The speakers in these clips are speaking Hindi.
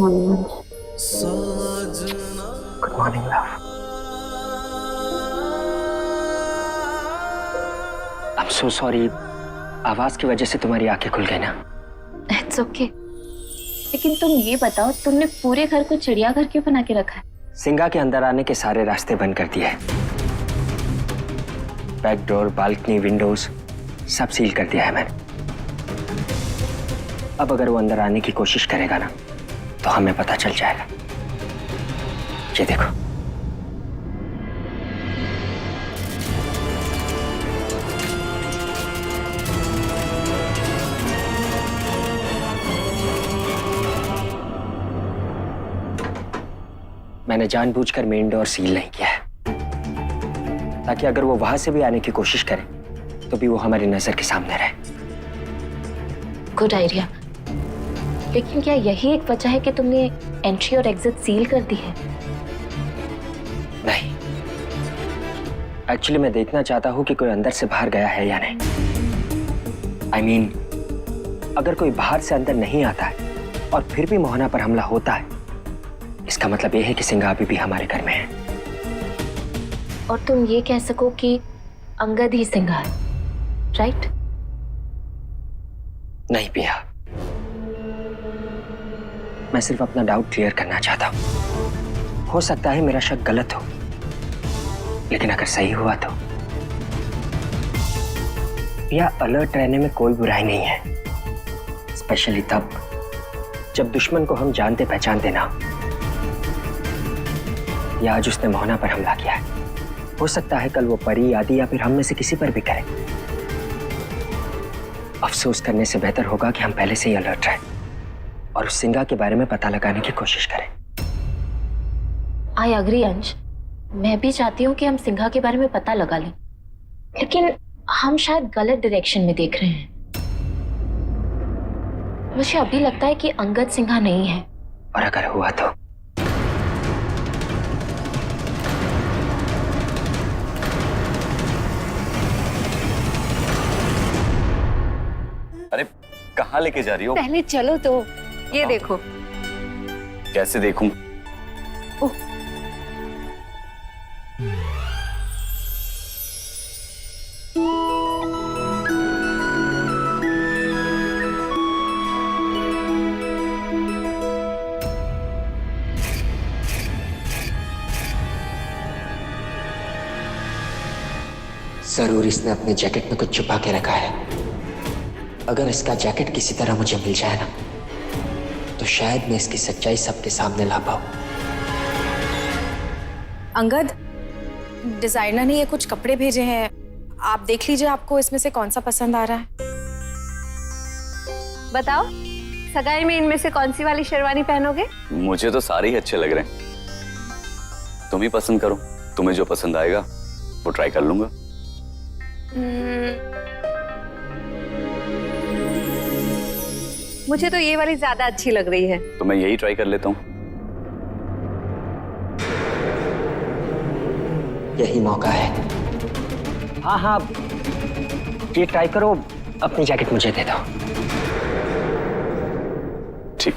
Morning. Good morning love. I am so sorry, आवाज की वजह से तुम्हारी आंखें खुल गई ना। It's okay. लेकिन तुम ये बताओ, तुमने पूरे घर को चिड़ियाघर क्यों बना के रखा है? सिंगा के अंदर आने के सारे रास्ते बंद कर दिए हैं। बैक डोर, बालकनी, विंडोज सब सील कर दिया है मैंने। अब अगर वो अंदर आने की कोशिश करेगा ना तो हमें पता चल जाएगा। ये देखो, मैंने जानबूझकर मेन डोर सील नहीं किया है ताकि अगर वो वहां से भी आने की कोशिश करे तो भी वो हमारी नजर के सामने रहे। Good idea. लेकिन क्या यही एक वजह है कि तुमने एंट्री और एग्जिट सील कर दी है? नहीं, एक्चुअली मैं देखना चाहता हूं कि कोई अंदर से बाहर गया है या नहीं। I mean, अगर कोई बाहर से अंदर नहीं आता है और फिर भी मोहना पर हमला होता है, इसका मतलब यह है कि सिंगा अभी भी हमारे घर में है। और तुम ये कह सको कि अंगद ही सिंगा है, राइट? नहीं पिया, मैं सिर्फ अपना डाउट क्लियर करना चाहता हूं। हो सकता है मेरा शक गलत हो, लेकिन अगर सही हुआ तो पिया, अलर्ट रहने में कोई बुराई नहीं है, स्पेशली तब जब दुश्मन को हम जानते पहचानते ना। या आज उसने मोहना पर हमला किया है, हो सकता है कल वो परी, आदि या फिर हम में से किसी पर भी करे। अफसोस करने से बेहतर होगा कि हम पहले से ही अलर्ट रहें और उस सिंगा के बारे में पता लगाने की कोशिश करें। आई अग्री अंश, मैं भी चाहती हूँ कि हम सिंघा के बारे में पता लगा लें, लेकिन हम शायद गलत डायरेक्शन में देख रहे हैं। मुझे अभी लगता है कि अंगद सिंघा नहीं है। और अगर हुआ तो? अरे कहाँ लेके जा रही हो? पहले चलो तो ये देखो। कैसे देखूं? ओह, जरूर इसने अपने जैकेट में कुछ छुपा के रखा है। अगर इसका जैकेट किसी तरह मुझे मिल जाए ना तो शायद मैं इसकी सच्चाई सबके सामने ला पाऊं। अंगद, डिजाइनर ने ये कुछ कपड़े भेजे हैं, आप देख लीजिए आपको इसमें से कौन सा पसंद आ रहा है। बताओ, सगाई में इनमें से कौन सी वाली शेरवानी पहनोगे? मुझे तो सारे ही अच्छे लग रहे हैं। तुम ही पसंद करो, तुम्हें जो पसंद आएगा वो ट्राई कर लूंगा। मुझे तो ये वाली ज्यादा अच्छी लग रही है। तो मैं यही ट्राई कर लेता हूँ। यही मौका है। हाँ हाँ, ये ट्राई करो, अपनी जैकेट मुझे दे दो। ठीक।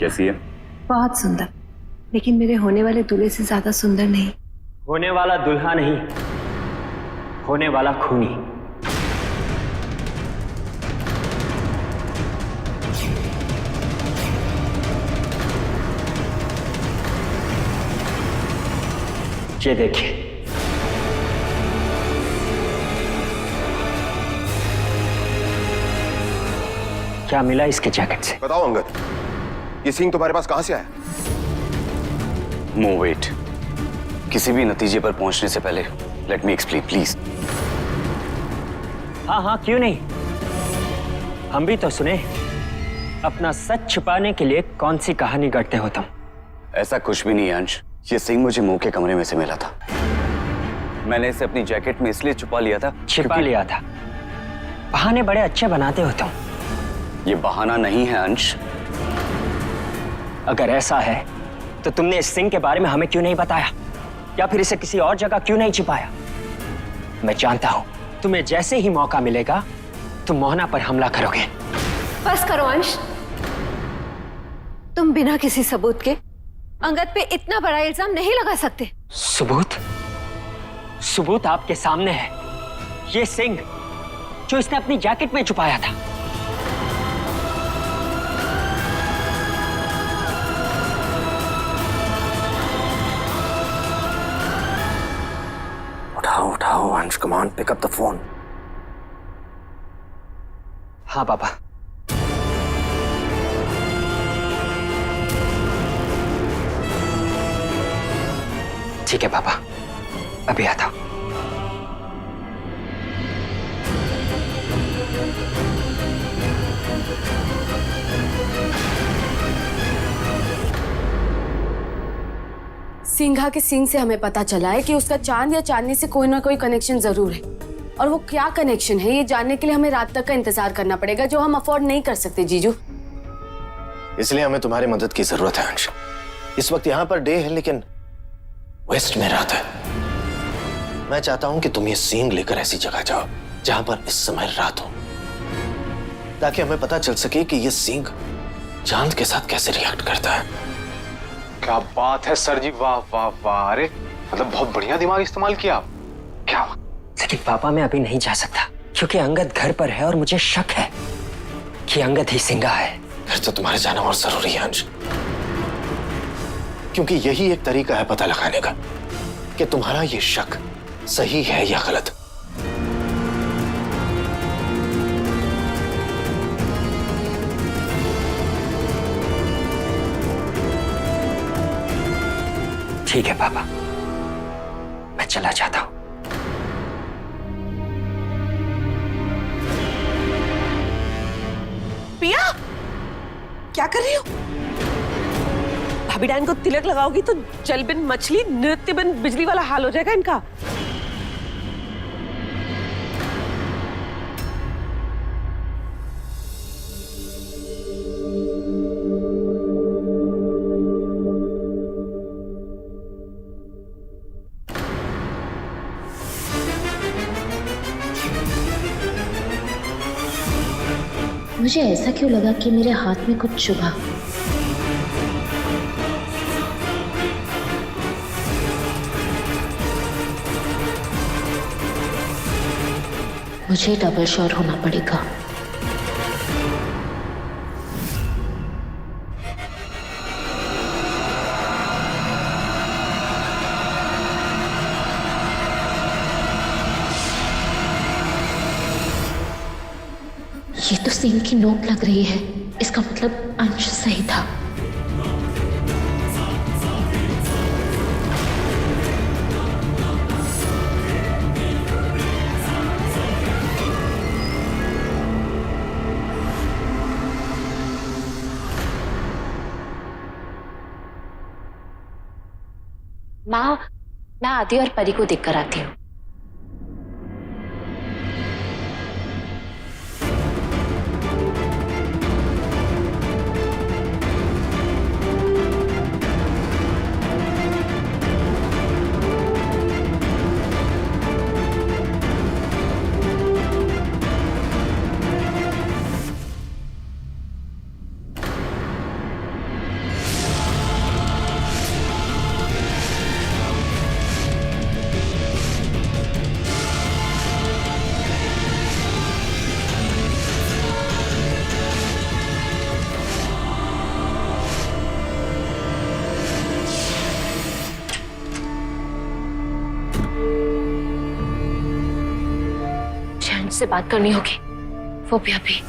कैसी है? बहुत सुंदर, लेकिन मेरे होने वाले दूल्हे से ज्यादा सुंदर नहीं। होने वाला दुल्हा नहीं, होने वाला खूनी। ये देखिए, क्या मिला इसके जैकेट से? बताओ अंगद, ये सिंह तुम्हारे पास कहां से आया? नो वेट, किसी भी नतीजे पर पहुंचने से पहले लेट मी एक्सप्लेन प्लीज। हाँ हाँ, क्यों नहीं। हम भी तो सुने। अपना सच छुपाने के लिए कौन सी कहानी गढ़ते हो तुम? ऐसा कुछ भी नहीं है अंश। ये सिंह मुझे मुंह के कमरे में से मिला था। मैंने इसे अपनी जैकेट में इसलिए छुपा लिया था। छिपा लिया था? बहाने बड़े अच्छे बनाते हो तुम। ये बहाना नहीं है अंश। अगर ऐसा है तो तुमने इस सिंह के बारे में हमें क्यों नहीं बताया, या फिर इसे किसी और जगह क्यों नहीं छिपाया? मैं जानता हूं तुम्हें जैसे ही मौका मिलेगा तुम मोहना पर हमला करोगे। बस करो अंश, तुम बिना किसी सबूत के अंगद पे इतना बड़ा इल्जाम नहीं लगा सकते। सबूत? सबूत आपके सामने है। ये सिंह जो इसने अपनी जैकेट में छुपाया था। उठाओ उठाओ Ansh, come on, pick up the phone. हाँ पापा। ठीक है पापा, अभी आता हूं। सिंघा के सिंह से हमें पता चला है कि उसका चांद या चांदनी से कोई ना कोई कनेक्शन जरूर है, और वो क्या कनेक्शन है ये जानने के लिए हमें रात तक का इंतजार करना पड़ेगा, जो हम अफोर्ड नहीं कर सकते जीजू। इसलिए हमें तुम्हारी मदद की जरूरत है अंश। इस वक्त यहाँ पर डे है लेकिन वेस्ट में रात है। मैं चाहता हूं कि तुम ये सींग लेकर ऐसी जगह जाओ जहां पर इस समय रात हो, ताकि हमें पता चल सके कि ये सींग चांद के साथ कैसे रिएक्ट करता है। क्या बात है सर जी, वाह वाह वाह। अरे मतलब बहुत बढ़िया दिमाग इस्तेमाल किया आप। क्या? लेकिन पापा मैं अभी नहीं जा सकता क्योंकि अंगद घर पर है और मुझे शक है कि अंगद ही सिंघा है। फिर तो तुम्हारे जाना और जरूरी है अंश, क्योंकि यही एक तरीका है पता लगाने का कि तुम्हारा ये शक सही है या गलत। ठीक है पापा, मैं चला जाता हूं। पिया, क्या कर रही हो? भाभी डाइन को तिलक लगाओगी तो जल बिन मछली, नृत्य बिन बिजली वाला हाल हो जाएगा इनका। मुझे ऐसा क्यों लगा कि मेरे हाथ में कुछ चुभा। मुझे डबल श्योर होना पड़ेगा। ये तो सीन की नोक लग रही है, इसका मतलब अंश सही था। माँ, मैं आदि और परी को देखकर आती हूँ। से बात करनी होगी, वो भी अभी।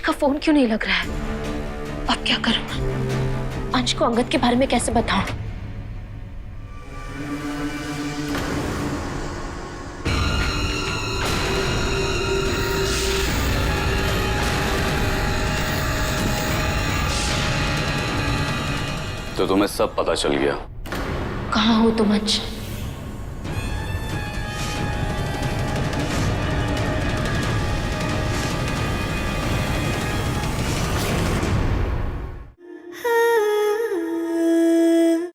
का फोन क्यों नहीं लग रहा है? अब क्या करूं? अंश को अंगद के बारे में कैसे बताऊं? तो तुम्हें सब पता चल गया? कहाँ हो तुम अंश?